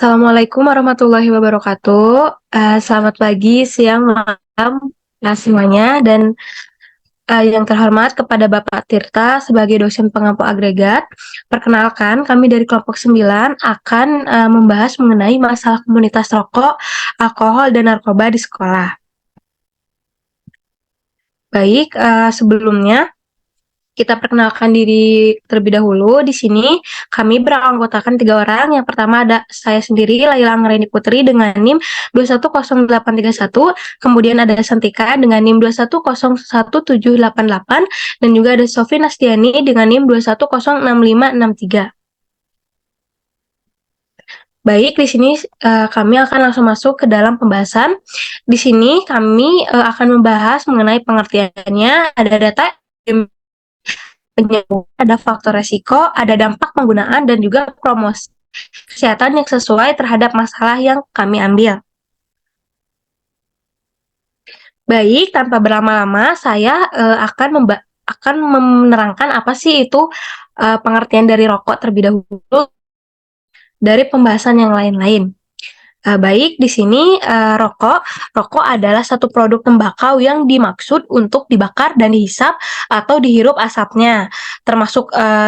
Assalamualaikum warahmatullahi wabarakatuh. Selamat pagi, siang, malam, semuanya. Dan yang terhormat kepada Bapak Tirta sebagai dosen pengampu agregat. Perkenalkan, kami dari kelompok 9 akan membahas mengenai masalah komunitas rokok, alkohol, dan narkoba di sekolah. Baik, sebelumnya kita perkenalkan diri terlebih dahulu. Di sini kami beranggotakan 3 orang. Yang pertama ada saya sendiri, Laila Anggreni Putri dengan NIM 2100831. Kemudian ada Santika dengan NIM 2101788. Dan juga ada Sofi Nastiani dengan NIM 2106563. Baik, di sini kami akan langsung masuk ke dalam pembahasan. Di sini kami akan membahas mengenai pengertiannya, ada data penyebab, ada faktor resiko, ada dampak penggunaan, dan juga promosi kesehatan yang sesuai terhadap masalah yang kami ambil. Baik, tanpa berlama-lama, saya akan menerangkan apa sih itu pengertian dari rokok terlebih dahulu dari pembahasan yang lain-lain. Baik, di sini rokok adalah satu produk tembakau yang dimaksud untuk dibakar dan dihisap atau dihirup asapnya.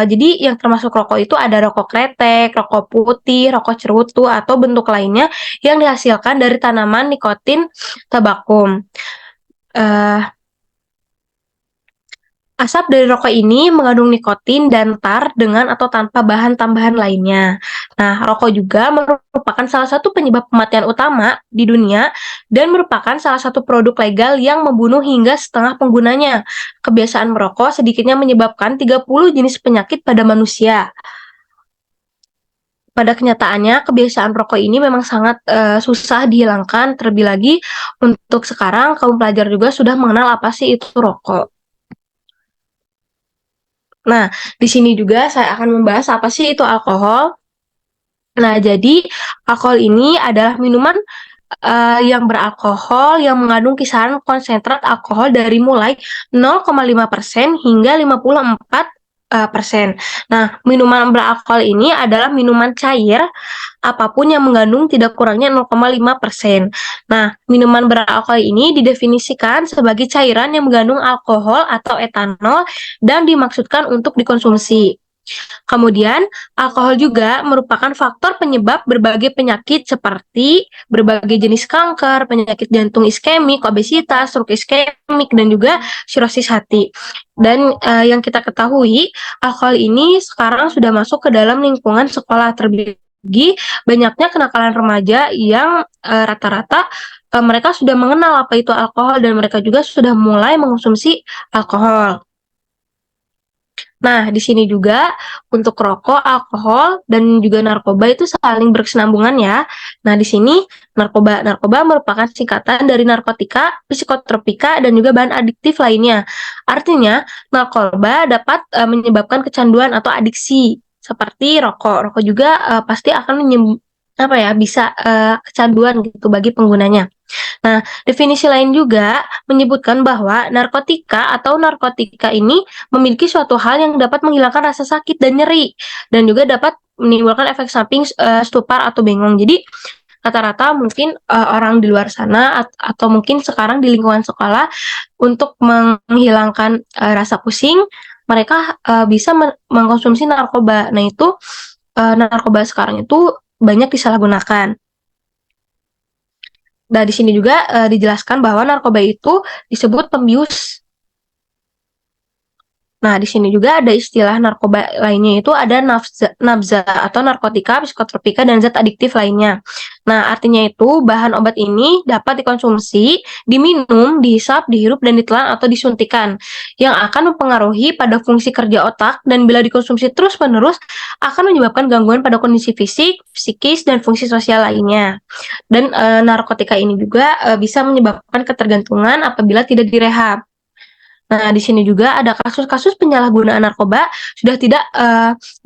Jadi yang termasuk rokok itu ada rokok kretek, rokok putih, rokok cerutu, atau bentuk lainnya yang dihasilkan dari tanaman nikotin tabakum. Asap dari rokok ini mengandung nikotin dan tar dengan atau tanpa bahan tambahan lainnya. Nah, rokok juga merupakan salah satu penyebab kematian utama di dunia dan merupakan salah satu produk legal yang membunuh hingga setengah penggunanya. Kebiasaan merokok sedikitnya menyebabkan 30 jenis penyakit pada manusia. Pada kenyataannya, kebiasaan rokok ini memang sangat susah dihilangkan. Terlebih lagi, untuk sekarang kaum pelajar juga sudah mengenal apa sih itu rokok. Nah, di sini juga saya akan membahas apa sih itu alkohol. Nah, jadi alkohol ini adalah minuman yang beralkohol yang mengandung kisaran konsentrat alkohol dari mulai 0,5% hingga 54%. Nah, minuman beralkohol ini adalah minuman cair apapun yang mengandung tidak kurangnya 0,5%. Nah, minuman beralkohol ini didefinisikan sebagai cairan yang mengandung alkohol atau etanol dan dimaksudkan untuk dikonsumsi. Kemudian, alkohol juga merupakan faktor penyebab berbagai penyakit seperti berbagai jenis kanker, penyakit jantung iskemik, obesitas, stroke iskemik, dan juga sirosis hati. Dan yang kita ketahui, alkohol ini sekarang sudah masuk ke dalam lingkungan sekolah, terlebih lagi banyaknya kenakalan remaja yang rata-rata mereka sudah mengenal apa itu alkohol dan mereka juga sudah mulai mengonsumsi alkohol. Nah, di sini juga untuk rokok, alkohol, dan juga narkoba itu saling berkesinambungan ya. Nah, di sini narkoba merupakan singkatan dari narkotika, psikotropika, dan juga bahan adiktif lainnya. Artinya, narkoba dapat menyebabkan kecanduan atau adiksi seperti rokok. Rokok juga pasti akan bisa kecanduan gitu bagi penggunanya. Nah, definisi lain juga menyebutkan bahwa narkotika ini memiliki suatu hal yang dapat menghilangkan rasa sakit dan nyeri, dan juga dapat menimbulkan efek samping stupar atau bengong. Jadi, rata-rata mungkin orang di luar sana atau mungkin sekarang di lingkungan sekolah untuk menghilangkan rasa pusing, mereka bisa mengkonsumsi narkoba. Nah, itu narkoba sekarang itu banyak disalahgunakan. Nah, di sini juga dijelaskan bahwa narkoba itu disebut pembius. Nah, di sini juga ada istilah narkoba lainnya, itu ada nafza atau narkotika, psikotropika, dan zat adiktif lainnya. Nah, artinya itu bahan obat ini dapat dikonsumsi, diminum, dihisap, dihirup, dan ditelan atau disuntikan, yang akan mempengaruhi pada fungsi kerja otak, dan bila dikonsumsi terus-menerus akan menyebabkan gangguan pada kondisi fisik, psikis, dan fungsi sosial lainnya. Dan narkotika ini juga bisa menyebabkan ketergantungan apabila tidak direhab. Nah, di sini juga ada kasus-kasus penyalahgunaan narkoba sudah tidak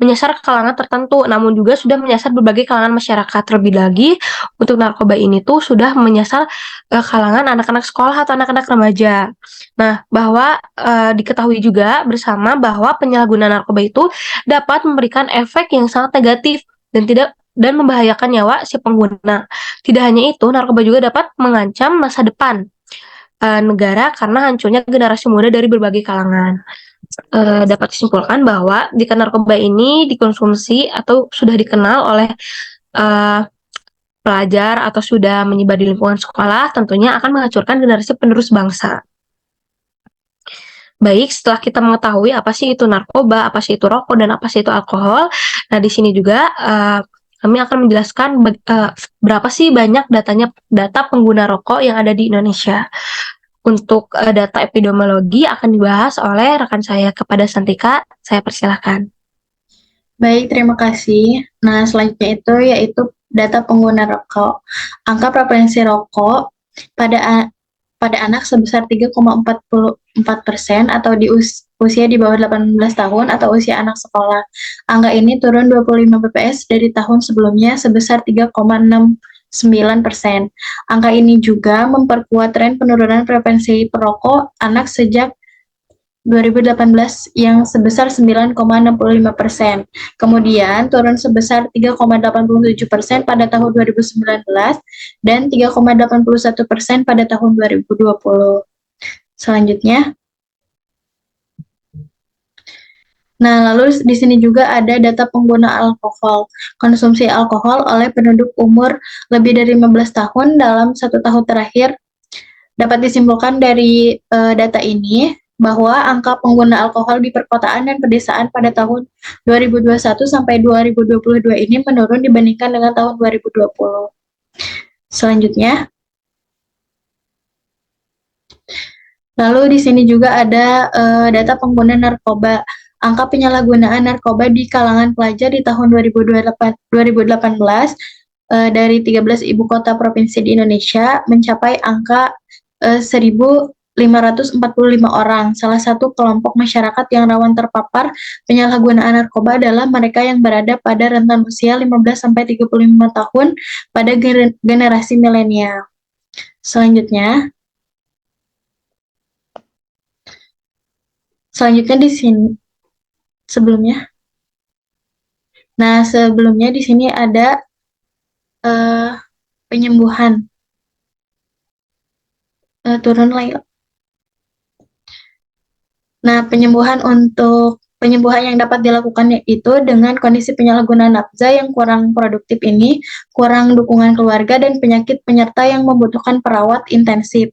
menyasar kalangan tertentu, namun juga sudah menyasar berbagai kalangan masyarakat. Terlebih lagi, untuk narkoba ini tuh sudah menyasar kalangan anak-anak sekolah atau anak-anak remaja. Nah, bahwa diketahui juga bersama bahwa penyalahgunaan narkoba itu dapat memberikan efek yang sangat negatif dan tidak dan membahayakan nyawa si pengguna. Tidak hanya itu, narkoba juga dapat mengancam masa depan negara karena hancurnya generasi muda dari berbagai kalangan. Dapat disimpulkan bahwa jika narkoba ini dikonsumsi atau sudah dikenal oleh uh, pelajar atau sudah menyebar di lingkungan sekolah, tentunya akan menghancurkan generasi penerus bangsa. Baik, setelah kita mengetahui apa sih itu narkoba, apa sih itu rokok, dan apa sih itu alkohol, nah di sini juga kami akan menjelaskan berapa sih banyak data pengguna rokok yang ada di Indonesia. Untuk data epidemiologi akan dibahas oleh rekan saya. Kepada Santika, saya persilahkan. Baik, terima kasih. Nah, selanjutnya itu yaitu data pengguna rokok. Angka prevalensi rokok pada anak sebesar 3,44% atau di usia di bawah 18 tahun atau usia anak sekolah. Angka ini turun 25 bps dari tahun sebelumnya sebesar 3,69%. Angka ini juga memperkuat tren penurunan prevalensi perokok anak sejak 2018 yang sebesar 9,65%. Kemudian turun sebesar 3,87% pada tahun 2019 dan 3,81% pada tahun 2020. Selanjutnya, nah, lalu di sini juga ada data pengguna alkohol. Konsumsi alkohol oleh penduduk umur lebih dari 15 tahun dalam 1 tahun terakhir dapat disimpulkan dari data ini bahwa angka pengguna alkohol di perkotaan dan pedesaan pada tahun 2021 sampai 2022 ini menurun dibandingkan dengan tahun 2020. Selanjutnya, lalu di sini juga ada data pengguna narkoba. Angka penyalahgunaan narkoba di kalangan pelajar di tahun 2018 dari 13 ibu kota provinsi di Indonesia mencapai angka 1.545 orang. Salah satu kelompok masyarakat yang rawan terpapar penyalahgunaan narkoba adalah mereka yang berada pada rentan usia 15-35 tahun pada generasi milenial. Selanjutnya di sini sebelumnya. Nah, sebelumnya di sini ada penyembuhan. Turun lagi. Nah, penyembuhan yang dapat dilakukan yaitu dengan kondisi penyalahgunaan nafza yang kurang produktif ini, kurang dukungan keluarga, dan penyakit penyerta yang membutuhkan perawat intensif.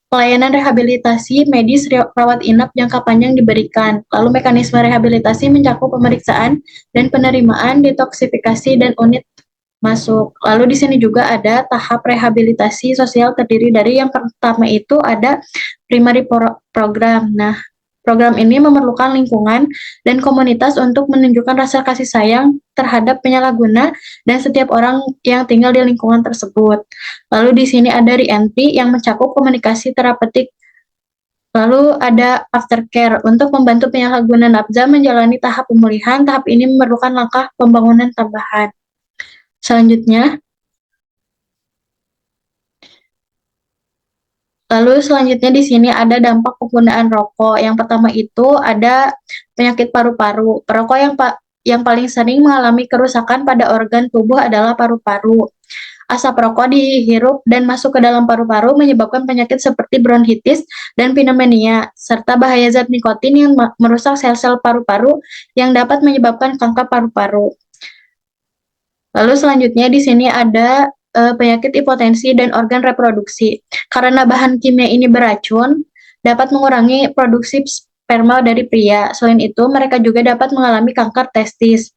Pelayanan rehabilitasi medis rawat inap jangka panjang diberikan. Lalu mekanisme rehabilitasi mencakup pemeriksaan dan penerimaan, detoksifikasi, dan unit masuk. Lalu di sini juga ada tahap rehabilitasi sosial terdiri dari yang pertama itu ada primary program. Nah, program ini memerlukan lingkungan dan komunitas untuk menunjukkan rasa kasih sayang terhadap penyalahguna dan setiap orang yang tinggal di lingkungan tersebut. Lalu di sini ada re-entry yang mencakup komunikasi terapeutik. Lalu ada aftercare untuk membantu penyalahguna nafza menjalani tahap pemulihan. Tahap ini memerlukan langkah pembangunan tambahan. Selanjutnya di sini ada dampak penggunaan rokok. Yang pertama itu ada penyakit paru-paru. Perokok yang paling sering mengalami kerusakan pada organ tubuh adalah paru-paru. Asap rokok dihirup dan masuk ke dalam paru-paru menyebabkan penyakit seperti bronkitis dan pneumonia, serta bahaya zat nikotin yang merusak sel-sel paru-paru yang dapat menyebabkan kanker paru-paru. Lalu selanjutnya di sini ada penyakit hipotensi dan organ reproduksi. Karena bahan kimia ini beracun, dapat mengurangi produksi sperma dari pria. Selain itu, mereka juga dapat mengalami kanker testis.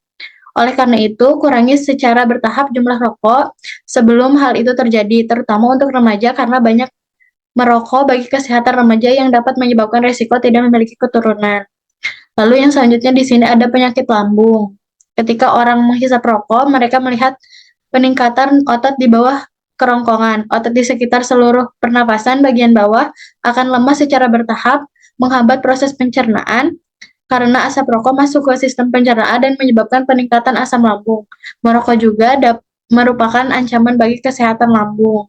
Oleh karena itu, kurangi secara bertahap jumlah rokok sebelum hal itu terjadi, terutama untuk remaja karena banyak merokok bagi kesehatan remaja yang dapat menyebabkan resiko tidak memiliki keturunan. Lalu yang selanjutnya di sini ada penyakit lambung. Ketika orang menghisap rokok, mereka melihat peningkatan otot di bawah kerongkongan. Otot di sekitar seluruh pernapasan bagian bawah akan lemas secara bertahap, menghambat proses pencernaan, karena asap rokok masuk ke sistem pencernaan dan menyebabkan peningkatan asam lambung. Merokok juga merupakan ancaman bagi kesehatan lambung.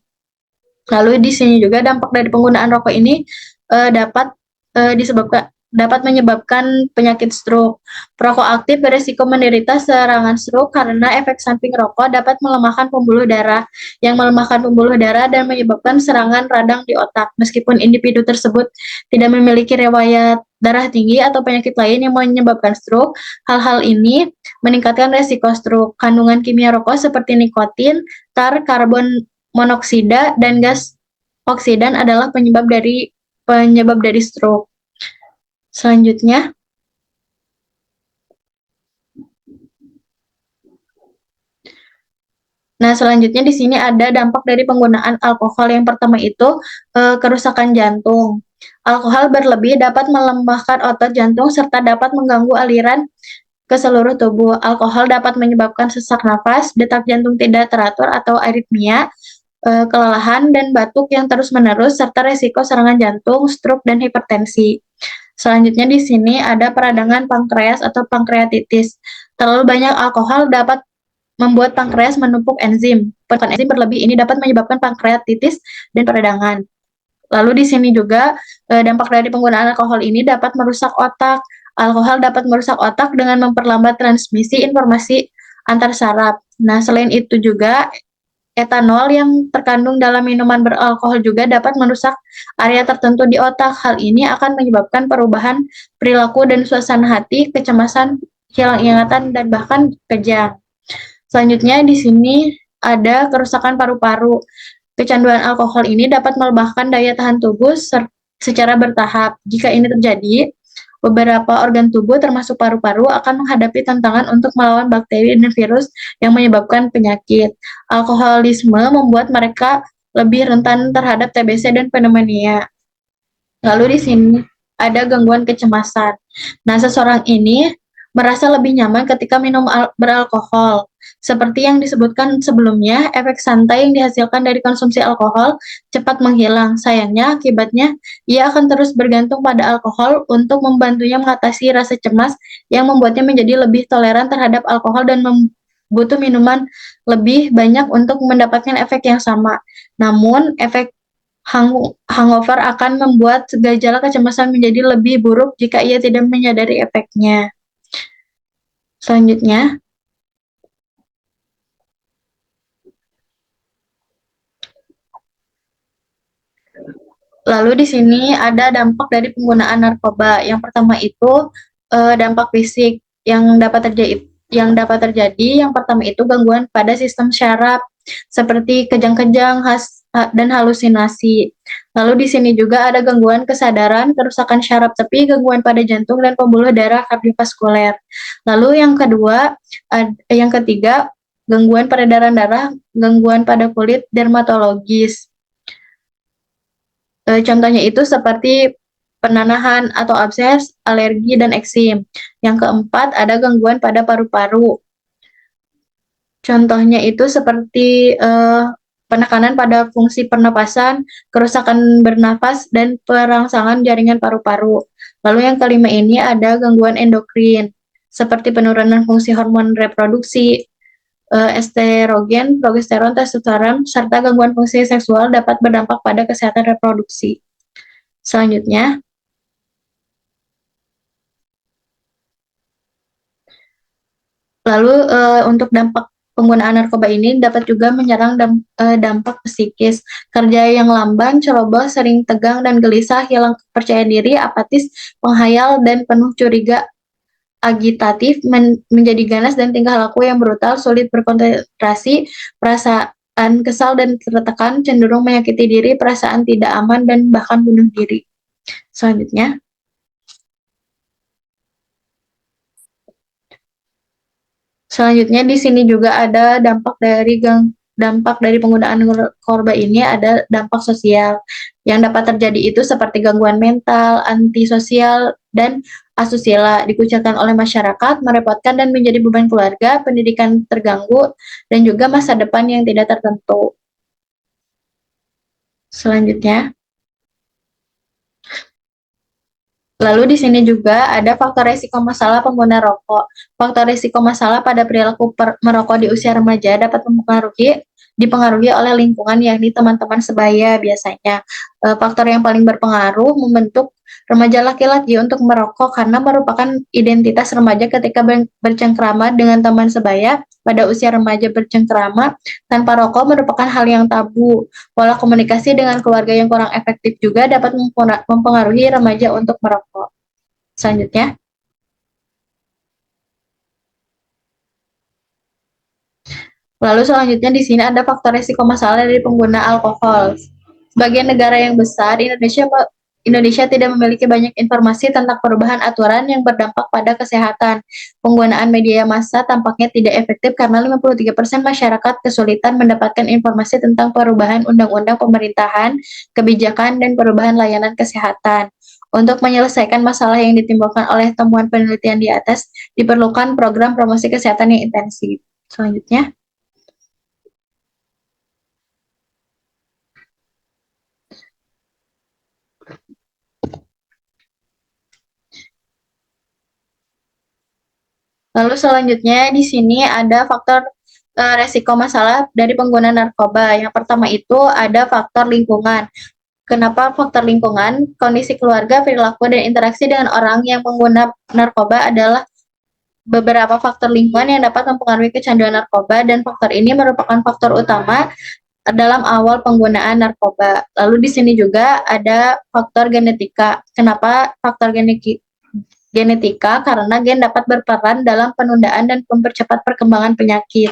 Lalu di sini juga dampak dari penggunaan rokok ini dapat disebabkan dapat menyebabkan penyakit stroke. Perokok aktif beresiko menderita serangan stroke karena efek samping rokok dapat melemahkan pembuluh darah, yang melemahkan pembuluh darah dan menyebabkan serangan radang di otak. Meskipun individu tersebut tidak memiliki riwayat darah tinggi atau penyakit lain yang menyebabkan stroke, hal-hal ini meningkatkan resiko stroke. Kandungan kimia rokok seperti nikotin, tar, karbon monoksida, dan gas oksidan adalah penyebab dari stroke. Selanjutnya, selanjutnya di sini ada dampak dari penggunaan alkohol. Yang pertama itu kerusakan jantung. Alkohol berlebih dapat melemahkan otot jantung serta dapat mengganggu aliran ke seluruh tubuh. Alkohol dapat menyebabkan sesak nafas, detak jantung tidak teratur atau aritmia, kelelahan dan batuk yang terus-menerus serta resiko serangan jantung, stroke dan hipertensi. Selanjutnya di sini ada peradangan pankreas atau pankreatitis. Terlalu banyak alkohol dapat membuat pankreas menumpuk enzim. Penumpukan enzim berlebih ini dapat menyebabkan pankreatitis dan peradangan. Lalu di sini juga dampak dari penggunaan alkohol ini dapat merusak otak. Alkohol dapat merusak otak dengan memperlambat transmisi informasi antar saraf. Nah, selain itu juga etanol yang terkandung dalam minuman beralkohol juga dapat merusak area tertentu di otak. Hal ini akan menyebabkan perubahan perilaku dan suasana hati, kecemasan, hilang ingatan, dan bahkan kejang. Selanjutnya di sini ada kerusakan paru-paru. Kecanduan alkohol ini dapat melemahkan daya tahan tubuh secara bertahap. Jika ini terjadi, beberapa organ tubuh termasuk paru-paru akan menghadapi tantangan untuk melawan bakteri dan virus yang menyebabkan penyakit. Alkoholisme membuat mereka lebih rentan terhadap TBC dan pneumonia. Lalu di sini ada gangguan kecemasan. Nah, seseorang ini merasa lebih nyaman ketika minum beralkohol. Seperti yang disebutkan sebelumnya, efek santai yang dihasilkan dari konsumsi alkohol cepat menghilang. Sayangnya, akibatnya ia akan terus bergantung pada alkohol untuk membantunya mengatasi rasa cemas yang membuatnya menjadi lebih toleran terhadap alkohol dan butuh minuman lebih banyak untuk mendapatkan efek yang sama. Namun, efek hangover akan membuat gejala kecemasan menjadi lebih buruk jika ia tidak menyadari efeknya. Selanjutnya, lalu di sini ada dampak dari penggunaan narkoba. Yang pertama itu dampak fisik yang dapat terjadi. Yang pertama itu gangguan pada sistem syaraf seperti kejang-kejang dan halusinasi. Lalu di sini juga ada gangguan kesadaran, kerusakan syaraf tepi, gangguan pada jantung dan pembuluh darah kardiovaskuler. Lalu yang ketiga, gangguan peredaran darah, gangguan pada kulit dermatologis. Contohnya itu seperti penanahan atau abses, alergi, dan eksim. Yang keempat, ada gangguan pada paru-paru. Contohnya itu seperti penekanan pada fungsi pernapasan, kerusakan bernafas, dan perangsangan jaringan paru-paru. Lalu yang kelima ini ada gangguan endokrin, seperti penurunan fungsi hormon reproduksi, estrogen, progesteron, testosteron, serta gangguan fungsi seksual dapat berdampak pada kesehatan reproduksi. Selanjutnya, lalu untuk dampak penggunaan narkoba ini dapat juga menyerang dampak psikis. Kerja yang lamban, ceroboh, sering tegang dan gelisah, hilang kepercayaan diri, apatis, penghayal, dan penuh curiga, agitatif, menjadi ganas dan tingkah laku yang brutal, sulit berkonsentrasi, perasaan kesal dan tertekan, cenderung menyakiti diri, perasaan tidak aman, dan bahkan bunuh diri. Selanjutnya, di sini juga ada dampak dari penggunaan narkoba ini ada dampak sosial. Yang dapat terjadi itu seperti gangguan mental, antisosial, dan asusila, dikucilkan oleh masyarakat, merepotkan dan menjadi beban keluarga, pendidikan terganggu, dan juga masa depan yang tidak tertentu. Selanjutnya, lalu di sini juga ada faktor risiko masalah pengguna rokok. Faktor risiko masalah pada perilaku merokok di usia remaja dapat mempengaruhi dipengaruhi oleh lingkungan, yakni teman-teman sebaya biasanya. Faktor yang paling berpengaruh membentuk remaja laki-laki untuk merokok karena merupakan identitas remaja ketika bercengkrama dengan teman sebaya pada usia remaja. Bercengkrama tanpa rokok merupakan hal yang tabu. Pola komunikasi dengan keluarga yang kurang efektif juga dapat mempengaruhi remaja untuk merokok. Selanjutnya, di sini ada faktor risiko masalah dari pengguna alkohol. Sebagai negara yang besar, Indonesia tidak memiliki banyak informasi tentang perubahan aturan yang berdampak pada kesehatan. Penggunaan media massa tampaknya tidak efektif karena 53% masyarakat kesulitan mendapatkan informasi tentang perubahan undang-undang pemerintahan, kebijakan, dan perubahan layanan kesehatan. Untuk menyelesaikan masalah yang ditimbulkan oleh temuan penelitian di atas, diperlukan program promosi kesehatan yang intensif. Selanjutnya, di sini ada faktor resiko masalah dari pengguna narkoba. Yang pertama itu ada faktor lingkungan. Kenapa faktor lingkungan? Kondisi keluarga, perilaku, dan interaksi dengan orang yang pengguna narkoba adalah beberapa faktor lingkungan yang dapat mempengaruhi kecanduan narkoba, dan faktor ini merupakan faktor utama dalam awal penggunaan narkoba. Lalu di sini juga ada faktor genetika. Kenapa faktor genetika? Karena gen dapat berperan dalam penundaan dan mempercepat perkembangan penyakit.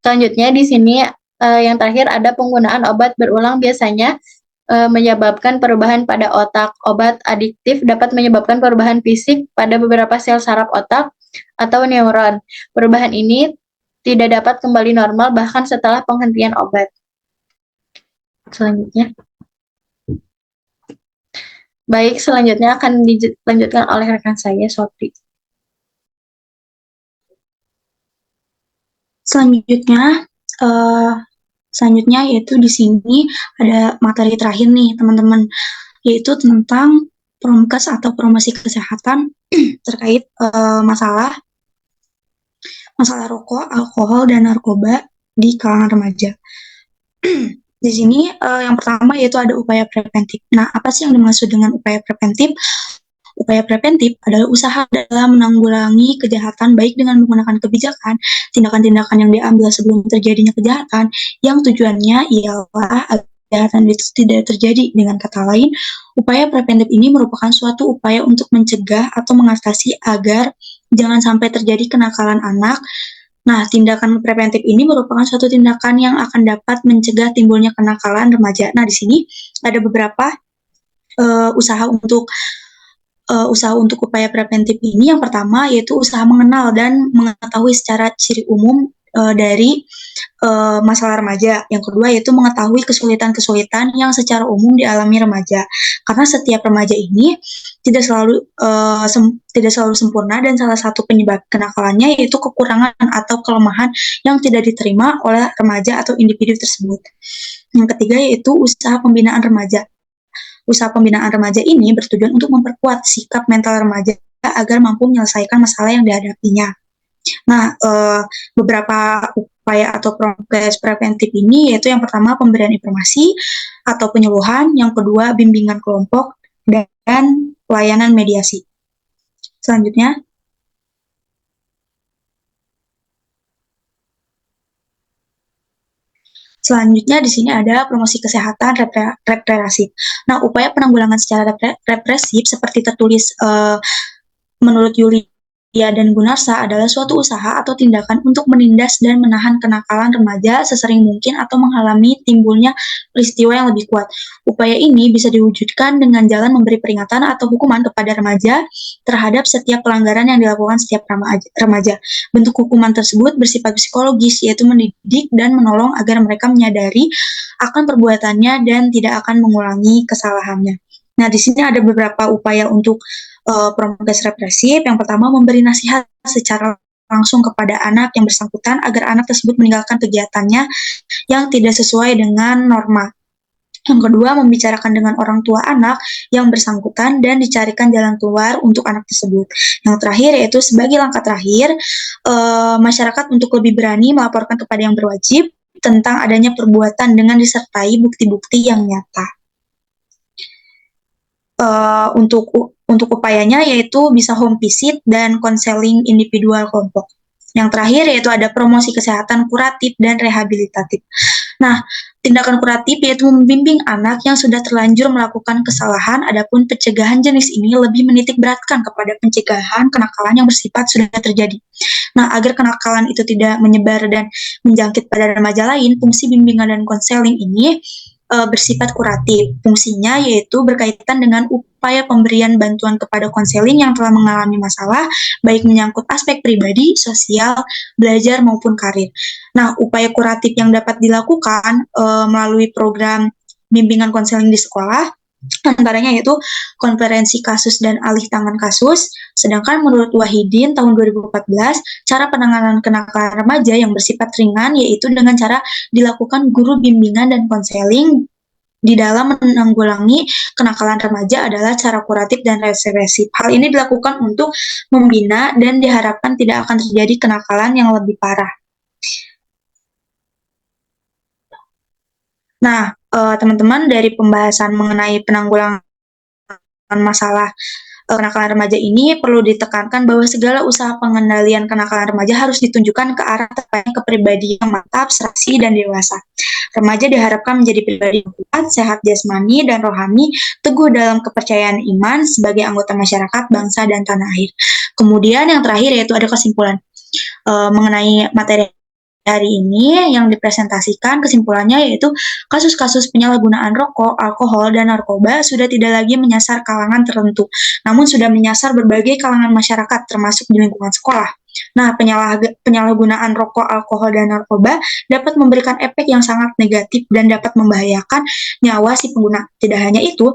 Selanjutnya di sini yang terakhir ada penggunaan obat berulang biasanya menyebabkan perubahan pada otak. Obat adiktif dapat menyebabkan perubahan fisik pada beberapa sel saraf otak atau neuron. Perubahan ini tidak dapat kembali normal bahkan setelah penghentian obat. Selanjutnya. Baik, selanjutnya akan dilanjutkan oleh rekan saya, Sopri. Selanjutnya yaitu di sini ada materi terakhir nih teman-teman, yaitu tentang promkes atau promosi kesehatan terkait masalah rokok, alkohol, dan narkoba di kalangan remaja. Di sini yang pertama yaitu ada upaya preventif. Nah, apa sih yang dimaksud dengan upaya preventif? Upaya preventif adalah usaha dalam menanggulangi kejahatan baik dengan menggunakan kebijakan, tindakan-tindakan yang diambil sebelum terjadinya kejahatan, yang tujuannya ialah agar kejahatan itu tidak terjadi. Dengan kata lain, upaya preventif ini merupakan suatu upaya untuk mencegah atau mengatasi agar jangan sampai terjadi kenakalan anak. Nah, tindakan preventif ini merupakan suatu tindakan yang akan dapat mencegah timbulnya kenakalan remaja. Nah, di sini ada beberapa usaha untuk upaya preventif ini. Yang pertama yaitu usaha mengenal dan mengetahui secara ciri umum dari masalah remaja. Yang kedua yaitu mengetahui kesulitan-kesulitan yang secara umum dialami remaja. Karena setiap remaja ini tidak selalu sempurna, dan salah satu penyebab kenakalannya yaitu kekurangan atau kelemahan yang tidak diterima oleh remaja atau individu tersebut. Yang ketiga yaitu usaha pembinaan remaja. Usaha pembinaan remaja ini bertujuan untuk memperkuat sikap mental remaja agar mampu menyelesaikan masalah yang dihadapinya. Nah, beberapa upaya atau prokes preventif ini yaitu yang pertama pemberian informasi atau penyuluhan, yang kedua bimbingan kelompok, dan pelayanan mediasi. Selanjutnya, di sini ada promosi kesehatan represif. Nah, upaya penanggulangan secara represif seperti tertulis menurut Yulia dan Gunarsa adalah suatu usaha atau tindakan untuk menindas dan menahan kenakalan remaja sesering mungkin atau menghalangi timbulnya peristiwa yang lebih kuat. Upaya ini bisa diwujudkan dengan jalan memberi peringatan atau hukuman kepada remaja terhadap setiap pelanggaran yang dilakukan setiap remaja. Bentuk hukuman tersebut bersifat psikologis, yaitu mendidik dan menolong agar mereka menyadari akan perbuatannya dan tidak akan mengulangi kesalahannya. Nah, di sini ada beberapa upaya untuk prokes represif. Yang pertama, memberi nasihat secara langsung kepada anak yang bersangkutan agar anak tersebut meninggalkan kegiatannya yang tidak sesuai dengan norma. Yang kedua, membicarakan dengan orang tua anak yang bersangkutan dan dicarikan jalan keluar untuk anak tersebut. Yang terakhir yaitu sebagai langkah terakhir, masyarakat untuk lebih berani melaporkan kepada yang berwajib tentang adanya perbuatan dengan disertai bukti-bukti yang nyata. Untuk upayanya yaitu bisa home visit dan konseling individual kelompok. Yang terakhir yaitu ada promosi kesehatan kuratif dan rehabilitatif. Nah, tindakan kuratif yaitu membimbing anak yang sudah terlanjur melakukan kesalahan, adapun pencegahan jenis ini lebih menitik beratkan kepada pencegahan kenakalan yang bersifat sudah terjadi. Nah, agar kenakalan itu tidak menyebar dan menjangkit pada remaja lain, fungsi bimbingan dan konseling ini bersifat kuratif. Fungsinya yaitu berkaitan dengan upaya pemberian bantuan kepada konseling yang telah mengalami masalah, baik menyangkut aspek pribadi, sosial, belajar maupun karir. Nah, upaya kuratif yang dapat dilakukan melalui program bimbingan konseling di sekolah, antaranya yaitu konferensi kasus dan alih tangan kasus. Sedangkan menurut Wahidin tahun 2014, cara penanganan kenakalan remaja yang bersifat ringan yaitu dengan cara dilakukan guru bimbingan dan konseling di dalam menanggulangi kenakalan remaja adalah cara kuratif dan represif. Hal ini dilakukan untuk membina dan diharapkan tidak akan terjadi kenakalan yang lebih parah. Nah, teman-teman, dari pembahasan mengenai penanggulangan masalah kenakalan remaja ini perlu ditekankan bahwa segala usaha pengendalian kenakalan remaja harus ditunjukkan ke arah tercapainya kepribadian yang mantap, serasi, dan dewasa. Remaja diharapkan menjadi pribadi yang kuat, sehat jasmani dan rohani, teguh dalam kepercayaan iman sebagai anggota masyarakat, bangsa, dan tanah air. Kemudian yang terakhir yaitu ada kesimpulan mengenai materi hari ini yang dipresentasikan. Kesimpulannya yaitu kasus-kasus penyalahgunaan rokok, alkohol, dan narkoba sudah tidak lagi menyasar kalangan tertentu, namun sudah menyasar berbagai kalangan masyarakat termasuk di lingkungan sekolah. Nah, penyalahgunaan rokok, alkohol, dan narkoba dapat memberikan efek yang sangat negatif dan dapat membahayakan nyawa si pengguna. Tidak hanya itu,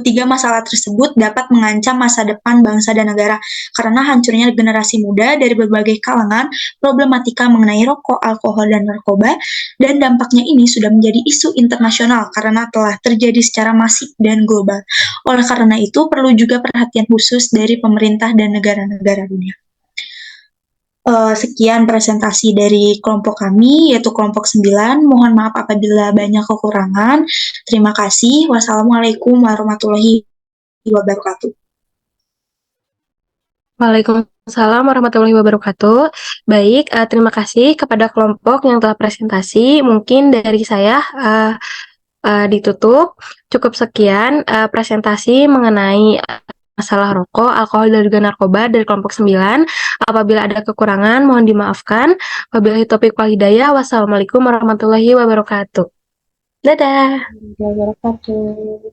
tiga masalah tersebut dapat mengancam masa depan bangsa dan negara karena hancurnya generasi muda dari berbagai kalangan. Problematika mengenai rokok, alkohol, dan narkoba dan dampaknya ini sudah menjadi isu internasional karena telah terjadi secara masif dan global. Oleh karena itu, perlu juga perhatian khusus dari pemerintah dan negara-negara dunia. Sekian presentasi dari kelompok kami, yaitu kelompok 9. Mohon maaf apabila banyak kekurangan. Terima kasih. Wassalamualaikum warahmatullahi wabarakatuh. Waalaikumsalam warahmatullahi wabarakatuh. Baik, terima kasih kepada kelompok yang telah presentasi. Mungkin dari saya ditutup. Cukup sekian presentasi mengenai masalah rokok, alkohol, dan juga narkoba dari kelompok 9. Apabila ada kekurangan, mohon dimaafkan. Wabillahi taufiq wal hidayah. Wassalamualaikum warahmatullahi wabarakatuh. Dadah. Wabarakatuh.